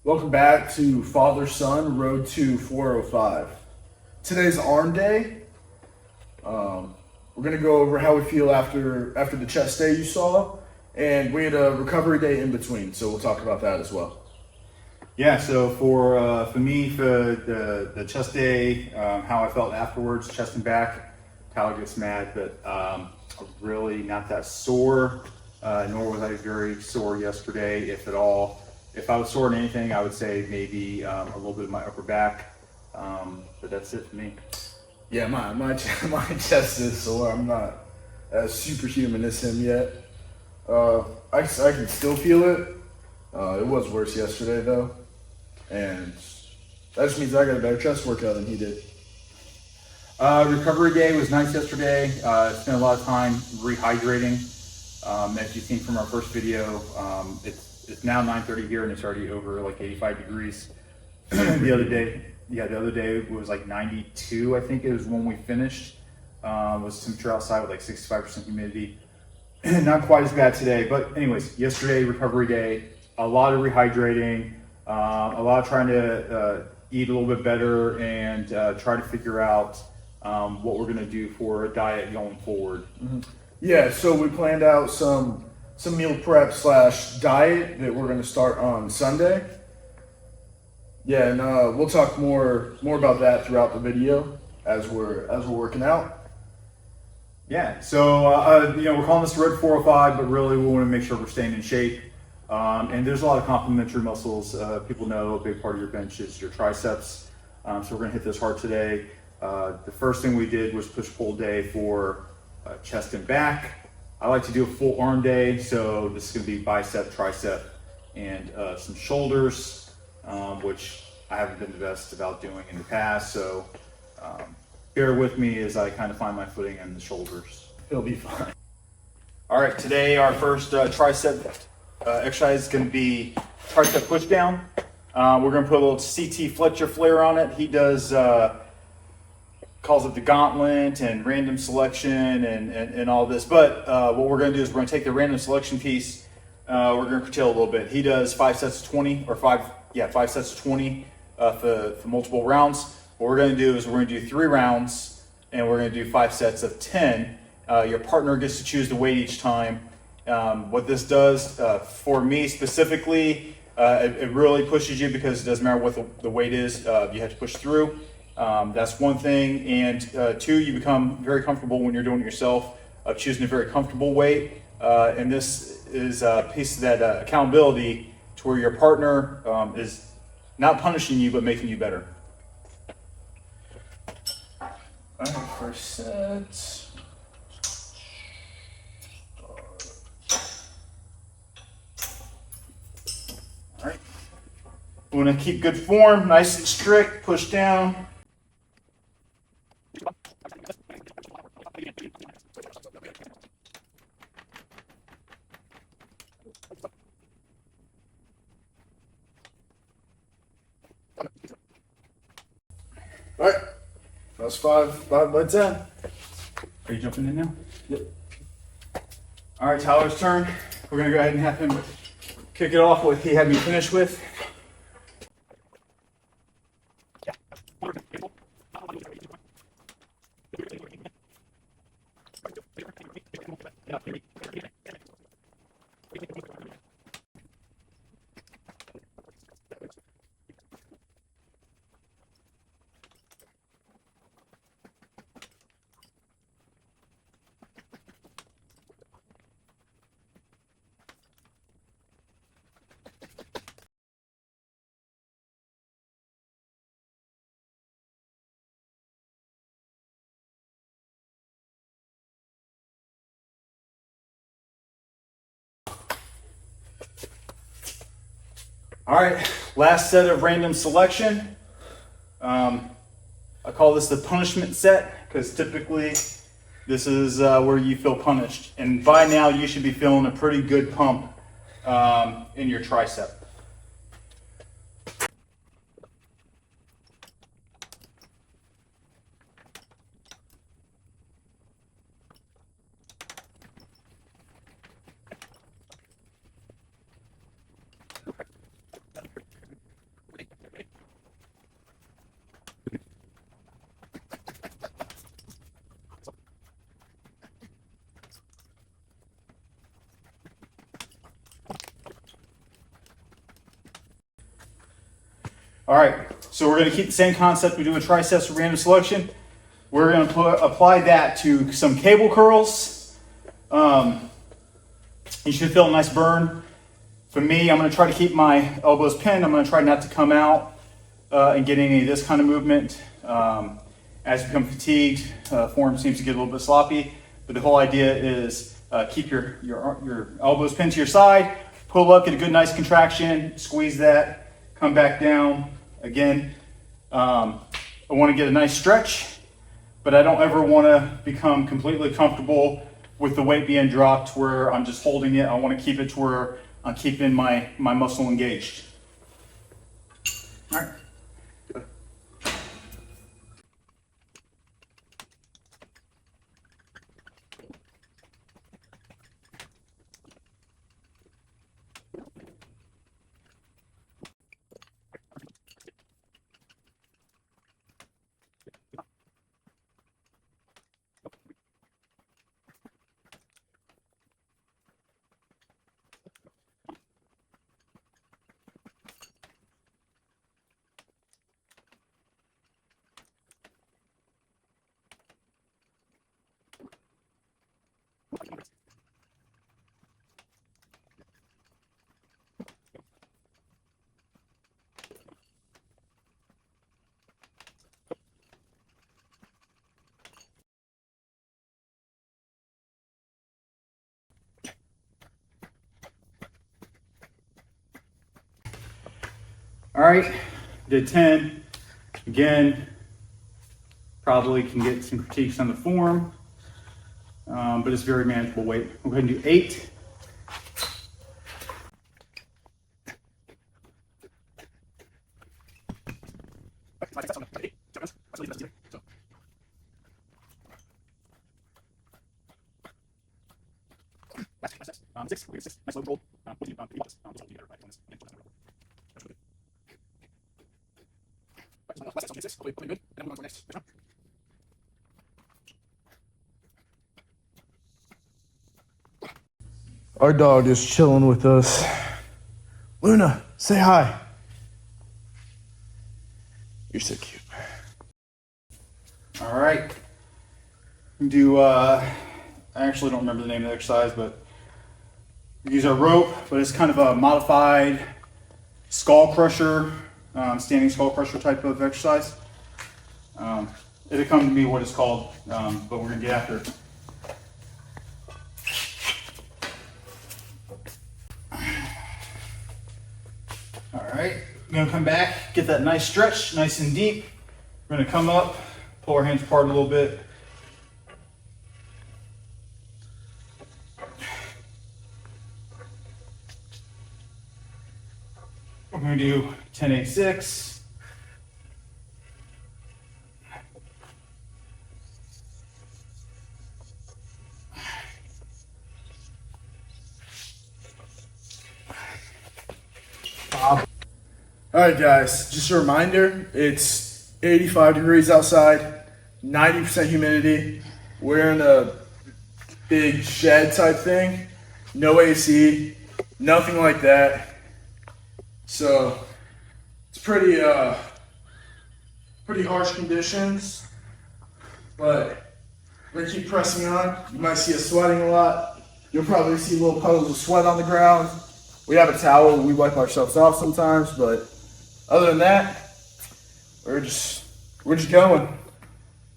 Welcome back to Father Son Road to 405. Today's arm day. We're gonna go over how we feel after the chest day you saw, and we had a recovery day in between, so we'll talk about that as well. Yeah, so for me, for the chest day, how I felt afterwards, chest and back, Tyler gets mad, but really not that sore, nor was I very sore yesterday, if at all. If I was sore in anything, I would say maybe a little bit of my upper back, but that's it for me. Yeah, my chest is sore. I'm not as superhuman as him yet. I can still feel it. It was worse yesterday though, and that just means I got a better chest workout than he did. Recovery day was nice yesterday. Spent a lot of time rehydrating. As you've seen from our first video, it's now 9:30 here and it's already over like 85 degrees. The other day was like 92, I think it was when we finished. Was temperature outside with like 65% humidity. Not quite as bad today, but anyways, yesterday, recovery day, a lot of rehydrating, a lot of trying to eat a little bit better and try to figure out what we're gonna do for a diet going forward. Mm-hmm. Yeah, so we planned out some meal prep / diet that we're gonna start on Sunday. Yeah, and we'll talk more about that throughout the video as we're working out. Yeah, so we're calling this Road 405, but really we want to make sure we're staying in shape. And there's a lot of complementary muscles. People know a big part of your bench is your triceps. So we're going to hit this hard today. The first thing we did was push-pull day for chest and back. I like to do a full arm day, so this is going to be bicep, tricep, and some shoulders, which I haven't been the best about doing in the past. So bear with me as I kind of find my footing in the shoulders. It'll be fine. All right, today our first tricep exercise is going to be tricep push down. We're going to put a little CT Fletcher flare on it. He does calls it the gauntlet and random selection and all this. But what we're going to do is we're going to take the random selection piece. We're going to curtail a little bit. He does 5 sets of 20 or 5 sets of 20 for multiple rounds. What we're going to do is we're going to do 3 rounds and we're going to do 5 sets of 10. Your partner gets to choose the weight each time. What this does for me specifically, it really pushes you because it doesn't matter what the weight is, you have to push through. That's one thing. And 2, you become very comfortable when you're doing it yourself of choosing a very comfortable weight. And this is a piece of that accountability to where your partner is not punishing you, but making you better. All right, first set. All right. We want to keep good form, nice and strict, push down. All right, that's 5 by 10. Are you jumping in now? Yep. All right, Tyler's turn. We're gonna go ahead and have him kick it off with what he had me finish with. All right, last set of random selection. I call this the punishment set because typically this is where you feel punished. And by now you should be feeling a pretty good pump in your tricep. All right, so we're gonna keep the same concept we do with triceps for random selection. We're gonna apply that to some cable curls. You should feel a nice burn. For me, I'm gonna try to keep my elbows pinned. I'm gonna try not to come out and get any of this kind of movement. As you become fatigued, form seems to get a little bit sloppy, but the whole idea is keep your elbows pinned to your side, pull up, get a good nice contraction, squeeze that, come back down. Again, I wanna get a nice stretch, but I don't ever wanna become completely comfortable with the weight being dropped where I'm just holding it. I wanna keep it to where I'm keeping my muscle engaged. All right. All right, did 10. Again, probably can get some critiques on the form, but it's very manageable weight. We'll go ahead and do 8. Six. Nice low roll. Our dog is chilling with us. Luna, say hi. You're so cute. All right. Do I actually don't remember the name of the exercise, but we use our rope, but it's kind of a modified skull crusher, standing skull crusher type of exercise. It'll come to me what it's called, but we're gonna get after it. All right, we're gonna come back, get that nice stretch, nice and deep. We're gonna come up, pull our hands apart a little bit. We're gonna do 10, 8, 6. All right, guys, just a reminder, it's 85 degrees outside, 90% humidity. We're in a big shed type thing, no AC, nothing like that. So it's pretty harsh conditions, but we're gonna keep pressing on. You might see us sweating a lot. You'll probably see little puddles of sweat on the ground. We have a towel, we wipe ourselves off sometimes, but other than that, we're just going.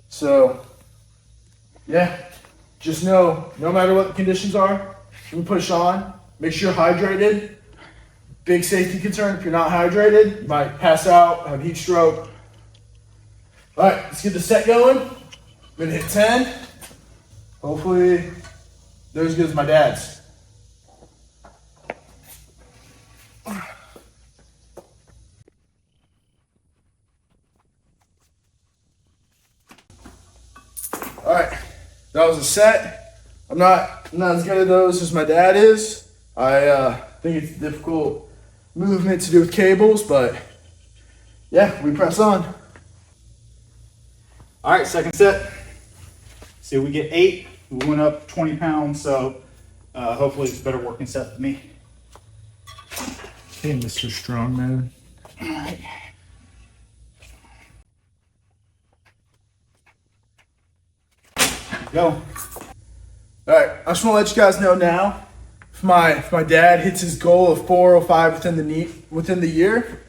So yeah, just know, no matter what the conditions are, we push on. Make sure you're hydrated. Big safety concern, if you're not hydrated, you might pass out, have heat stroke. All right, let's get the set going. I'm gonna hit 10. Hopefully, they're as good as my dad's. All right, that was a set. I'm not as good at those as my dad is. I think it's a difficult movement to do with cables, but yeah, we press on. All right, second set. See, we get 8. We went up 20 pounds, so hopefully it's a better working set for me. Hey, Mr. Strongman. All right. Go. All right, I just want to let you guys know now, if my dad hits his goal of 405 within the year,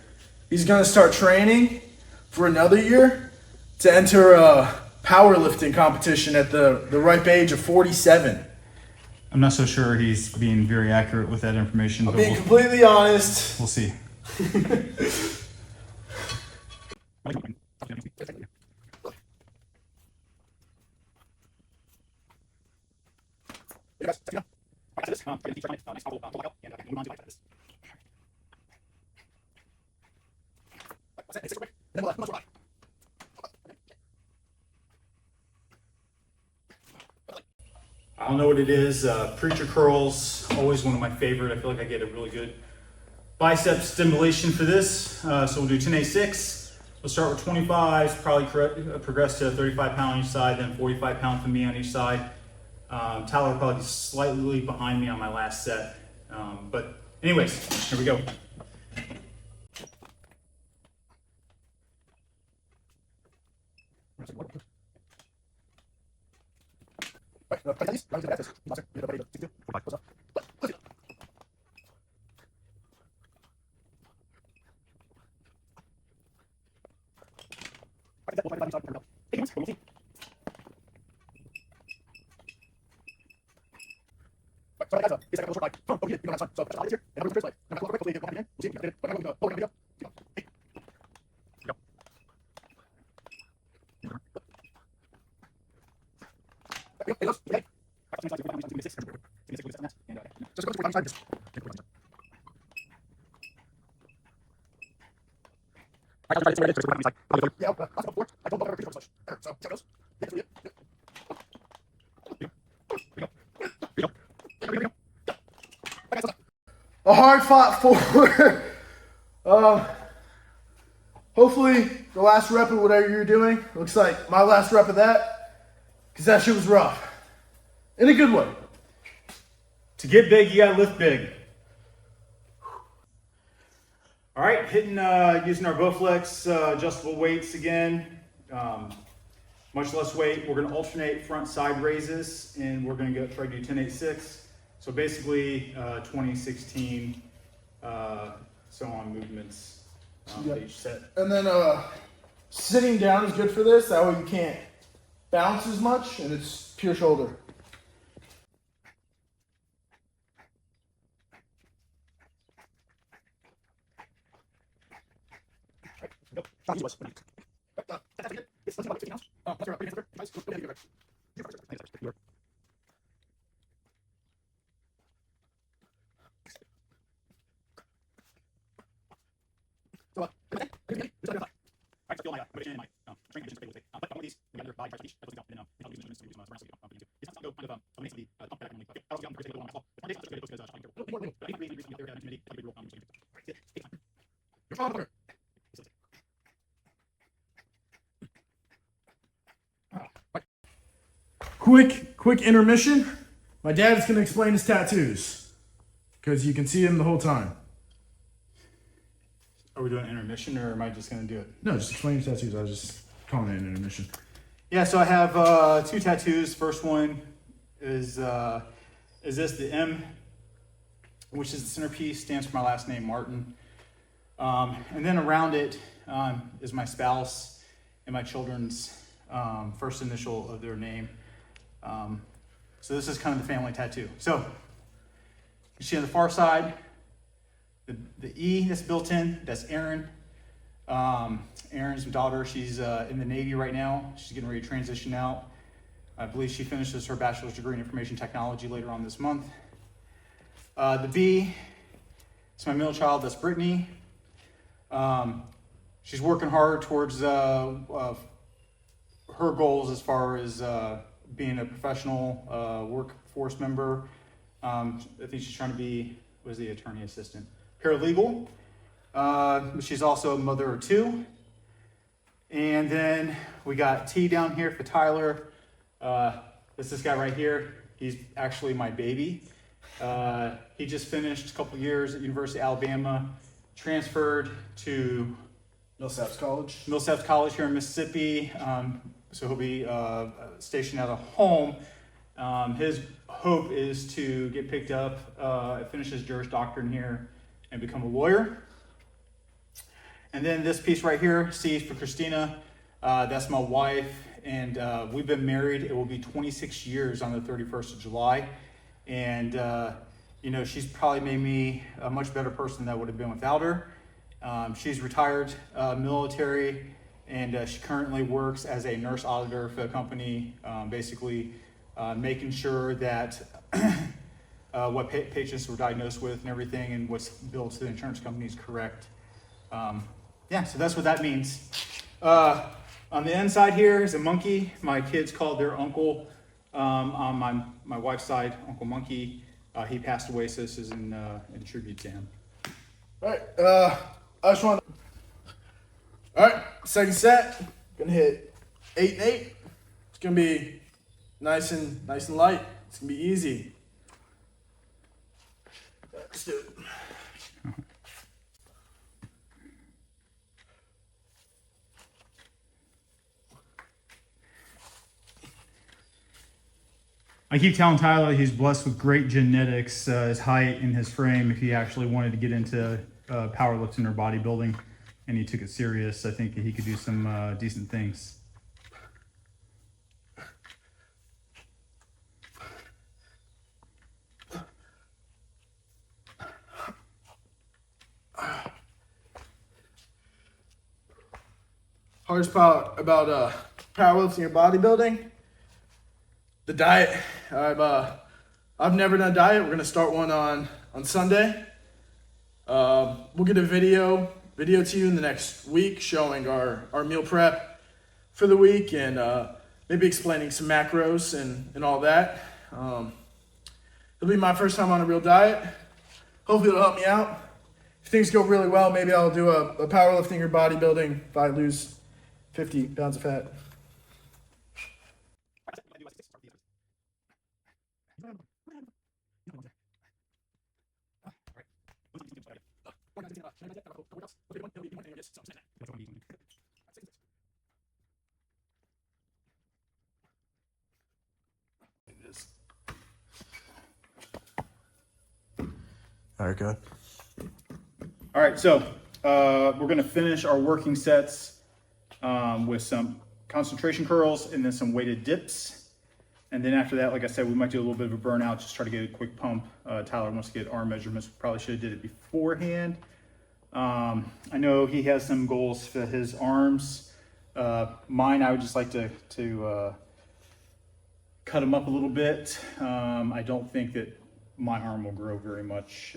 he's gonna start training for another year to enter a powerlifting competition at the ripe age of 47. I'm not so sure he's being very accurate with that information, but Being completely honest. we'll see. I don't know what it is. Preacher curls, always one of my favorite. I feel like I get a really good bicep stimulation for this. So we'll do 10A6. We'll start with 25s, probably progress to 35 pound on each side, then 45 pound for me on each side. Tyler will probably be slightly behind me on my last set. But anyways, here we go. A hard fought 4. Hopefully the last rep of whatever you're doing looks like my last rep of that, because that shit was rough. In a good way. To get big, you gotta lift big. All right, hitting using our Bowflex adjustable weights again. Much less weight. We're gonna alternate front side raises, and we're gonna try to do 10-8-6. So basically 20-16 so on movements for each set. And then sitting down is good for this. That way you can't bounce as much, and it's pure shoulder. Quick intermission. My dad's gonna explain his tattoos, because you can see him the whole time. Are we doing intermission, or am I just gonna do it? No, just explain your tattoos. I was just calling it an intermission. Yeah, so I have 2 tattoos. First one is this, the M, which is the centerpiece, stands for my last name, Martin. And then around it is my spouse and my children's first initial of their name. So this is kind of the family tattoo. So you see on the far side, the E that's built in, that's Erin. Erin's daughter, she's in the Navy right now. She's getting ready to transition out. I believe she finishes her bachelor's degree in information technology later on this month. The B, it's my middle child, that's Brittany. She's working hard towards her goals as far as being a professional workforce member. I think she's trying to be, the attorney assistant? Paralegal. She's also a mother of 2. And then we got T down here for Tyler. This guy right here. He's actually my baby. He just finished a couple years at University of Alabama, transferred to Millsaps College. Millsaps College here in Mississippi. so he'll be stationed at a home. His hope is to get picked up, finish his Juris Doctorate here, and become a lawyer. And then this piece right here, C is for Christina. That's my wife, and we've been married. It will be 26 years on the 31st of July. And, you know, she's probably made me a much better person than I would have been without her. She's retired military, and she currently works as a nurse auditor for the company, basically making sure that what patients were diagnosed with and everything and what's billed to the insurance company is correct. Yeah, so that's what that means. On the inside here is a monkey. My kids called their uncle on my wife's side, Uncle Monkey. He passed away, so this is in tribute to him. All right, I just want. All right, second set. Gonna hit 8 and 8. It's gonna be nice and light. It's gonna be easy. Let's do it. I keep telling Tyler he's blessed with great genetics, his height and his frame. If he actually wanted to get into powerlifting or bodybuilding and he took it serious, I think he could do some decent things. Hardest part about powerlifting or bodybuilding, the diet. I've never done a diet. We're gonna start one on Sunday. We'll get a video to you in the next week showing our meal prep for the week and maybe explaining some macros and all that. It'll be my first time on a real diet. Hopefully it'll help me out. If things go really well, maybe I'll do a powerlifting or bodybuilding if I lose 50 pounds of fat. All right, good. All right, so we're going to finish our working sets with some concentration curls and then some weighted dips. And then after that, like I said, we might do a little bit of a burnout, just try to get a quick pump. Tyler wants to get arm measurements. We probably should have did it beforehand. I know he has some goals for his arms. Mine, I would just like to cut them up a little bit. I don't think that my arm will grow very much.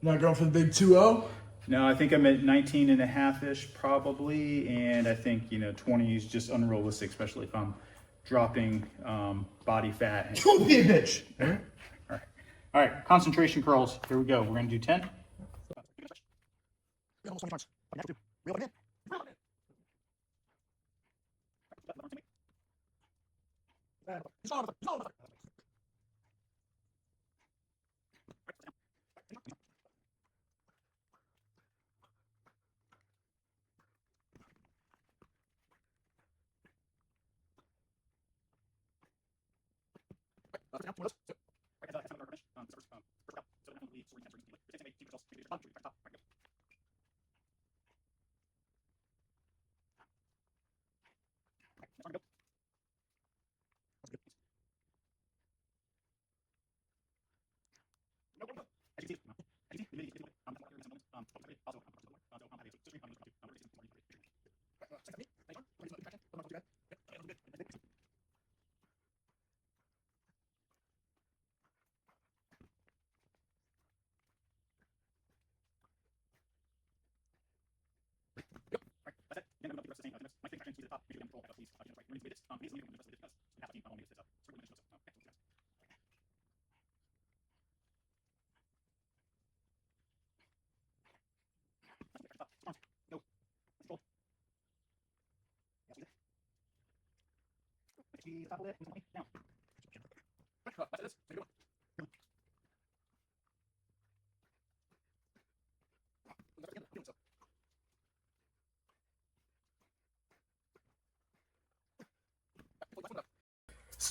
Not going for the big 2-0? No, I think I'm at 19 and a half-ish probably, and I think, 20 is just unrealistic, especially if I'm dropping body fat. Don't be a bitch! All right, concentration curls. Here we go. We're going to do 10.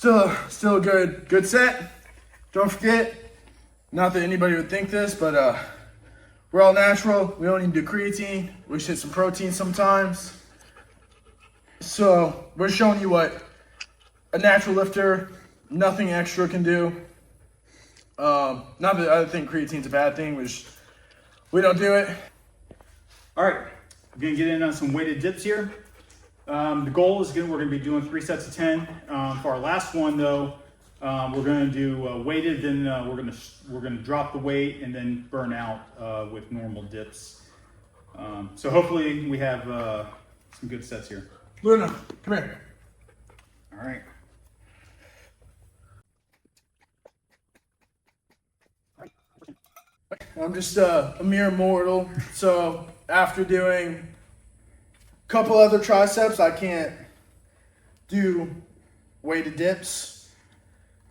Still a good set. Don't forget, not that anybody would think this, but we're all natural. We don't need to do creatine. We should hit some protein sometimes. So we're showing you what a natural lifter, nothing extra can do. Not that I think creatine's a bad thing, we don't do it. All right, we're gonna get in on some weighted dips here. The goal is we're gonna be doing 3 sets of 10. For our last one though, we're gonna do weighted, then we're gonna drop the weight and then burn out with normal dips. So hopefully we have some good sets here. Luna, come here. All right. I'm just a mere mortal, so after doing a couple other triceps, I can't do weighted dips.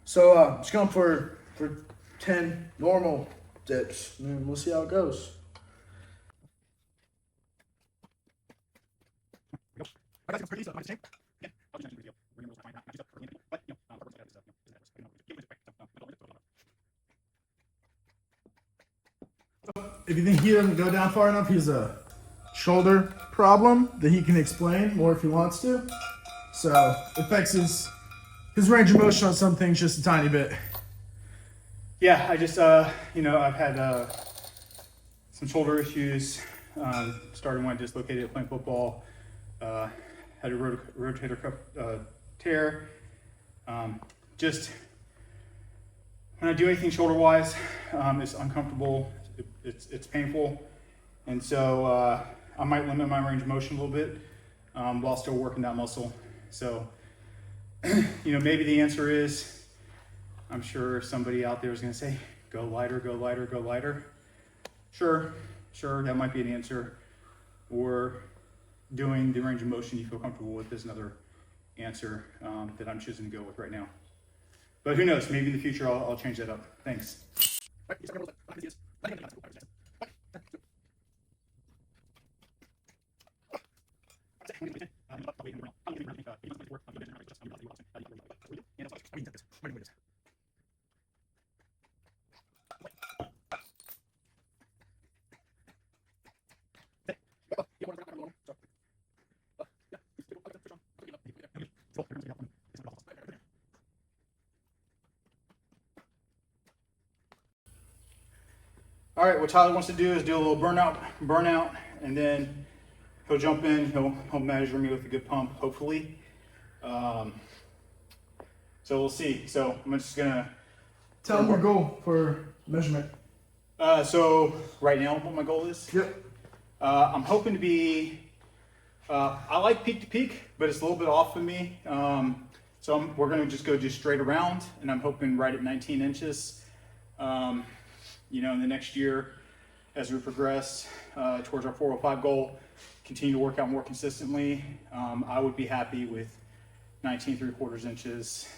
So just going for 10 normal dips, and we'll see how it goes. If you think he doesn't go down far enough, he's a shoulder problem that he can explain more if he wants to. So it affects his range of motion on some things just a tiny bit. Yeah, I just, I've had some shoulder issues, starting when I dislocated playing football, had a rotator cuff tear. Just when I do anything shoulder-wise, it's uncomfortable, it's painful, and so I might limit my range of motion a little bit while still working that muscle. So, maybe the answer is, I'm sure somebody out there is going to say, go lighter, go lighter, go lighter. Sure, that might be an answer. Or doing the range of motion you feel comfortable with is another answer that I'm choosing to go with right now. But who knows, maybe in the future I'll change that up. Thanks. All right, what Tyler wants to do is do a little burnout, and then he'll jump in, he'll measure me with a good pump, hopefully. So we'll see. So I'm just gonna Tell him your goal for measurement. So right now, what my goal is? Yep. I'm hoping to be, I like peak to peak, but it's a little bit off of me. So we're gonna just go straight around, and I'm hoping right at 19 inches. In the next year, as we progress towards our 405 goal, continue to work out more consistently, I would be happy with 19 3/4 inches.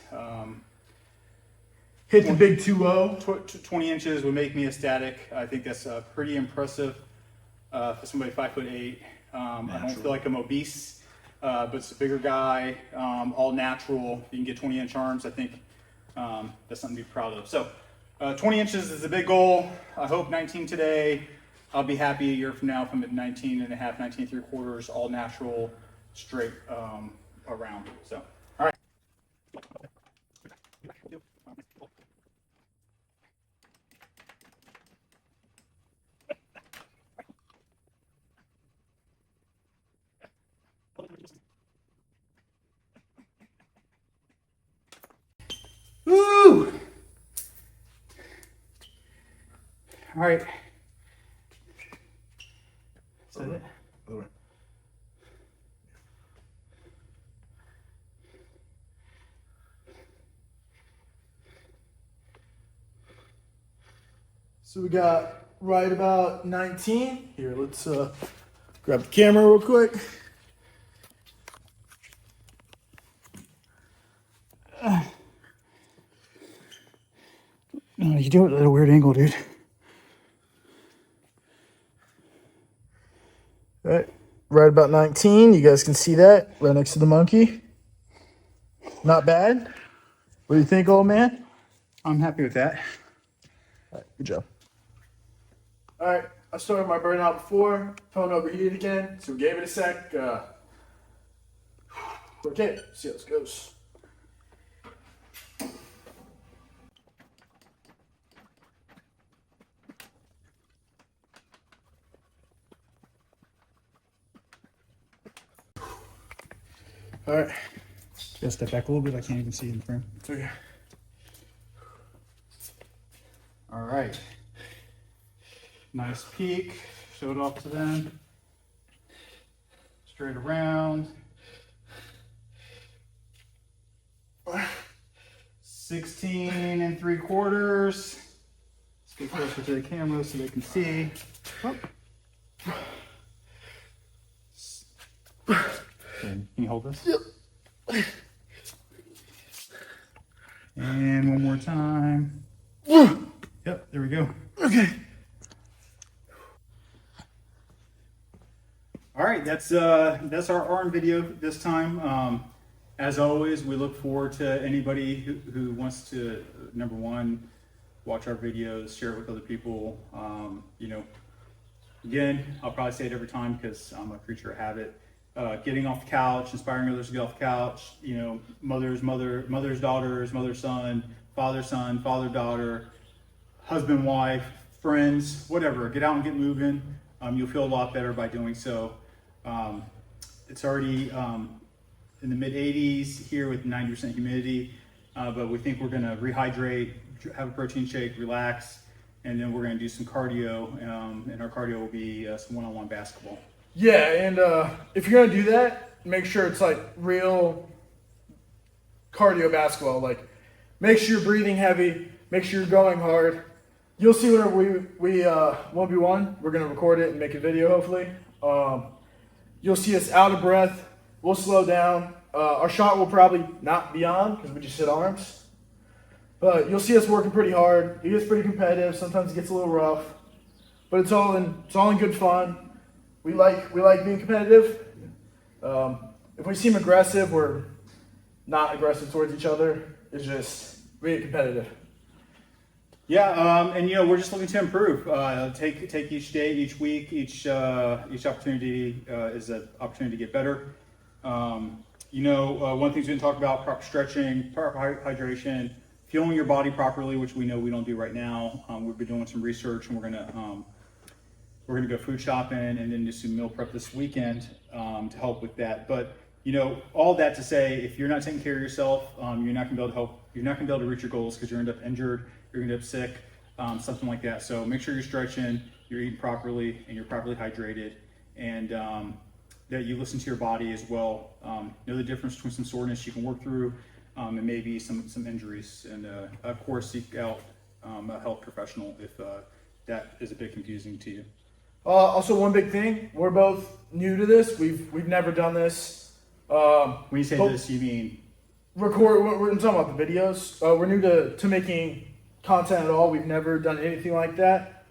Hit the big 2-0. 20 inches would make me ecstatic. I think that's pretty impressive for somebody 5'8". I don't feel like I'm obese, but it's a bigger guy, all natural. You can get 20-inch arms. I think that's something to be proud of. So 20 inches is a big goal. I hope 19 today. I'll be happy a year from now if I'm at 19 and a half, 19 3/4, all natural, straight around. So, all right. Woo! All right. Is that it? Other way. So we got right about 19. Here, let's grab the camera real quick. No, you do it at a weird angle, dude. Right about 19. You guys can see that right next to the monkey. Not bad. What do you think, old man? I'm happy with that. All right, good job. All right, I started my burnout before. Phone overheated again, so we gave it a sec. Okay, see how this goes. All right, Just step back a little bit. I can't even see in the frame. it's okay. All right. Nice peak. Show it off to them. Straight around. 16 3/4. Let's get closer to the camera so they can see. Oh. Can you hold this? Yep. And one more time. Yep, there we go. Okay. All right, that's our arm video this time. As always, we look forward to anybody who wants to, number one, watch our videos, share it with other people. You know, again, I'll probably say it every time because I'm a creature of habit. Getting off the couch, inspiring others to get off the couch. You know, mother's daughters, mother's son, father daughter, husband, wife, friends, whatever. Get out and get moving. You'll feel a lot better by doing so. It's already in the mid 80s here with 90% humidity, but we think we're going to rehydrate, have a protein shake, relax, and then we're going to do some cardio, and our cardio will be some one-on-one basketball. Yeah, and if you're gonna do that, make sure it's like real cardio basketball. Like, make sure you're breathing heavy. Make sure you're going hard. You'll see whenever we 1v1. We're gonna record it and make a video hopefully. You'll see us out of breath. We'll slow down. Our shot will probably not be on because we just hit arms. But you'll see us working pretty hard. It gets pretty competitive. Sometimes it gets a little rough, but it's all in good fun. We like being competitive. If we seem aggressive, we're not aggressive towards each other. It's just we get competitive. Yeah, and you know, we're just looking to improve. Take each day, each week, each opportunity is an opportunity to get better. You know, one of the things we didn't talk about: proper stretching, proper hydration, fueling your body properly, which we know we don't do right now. We've been doing some research, and we're gonna go food shopping and then do some meal prep this weekend to help with that. But you know, all that to say, if you're not taking care of yourself, you're not gonna be able to help. You're not gonna be able to reach your goals because you're gonna end up injured. You're gonna end up sick, something like that. So make sure you're stretching, you're eating properly, and you're properly hydrated, and that you listen to your body as well. Know the difference between some soreness you can work through and maybe some injuries. And of course, seek out a health professional if that is a bit confusing to you. Also, one big thing: we're both new to this. We've never done this. When you say this, you mean record? We're talking about the videos. We're new to making content at all. We've never done anything like that.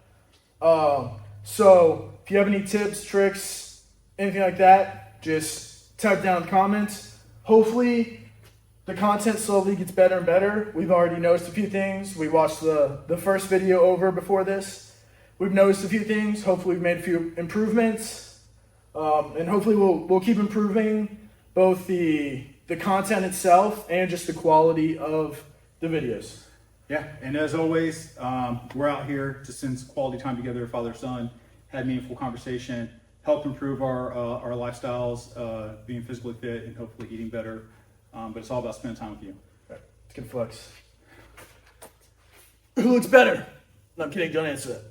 So if you have any tips, tricks, anything like that, just type down in the comments. Hopefully, the content slowly gets better and better. We've already noticed a few things. We watched the first video over before this. We've noticed a few things. Hopefully we've made a few improvements. And hopefully we'll keep improving both the content itself and just the quality of the videos. Yeah, and as always, we're out here to spend quality time together, father-son, have meaningful conversation, help improve our lifestyles, being physically fit and hopefully eating better. But it's all about spending time with you. Let's get flex. Who looks better? No, I'm kidding. Don't answer that.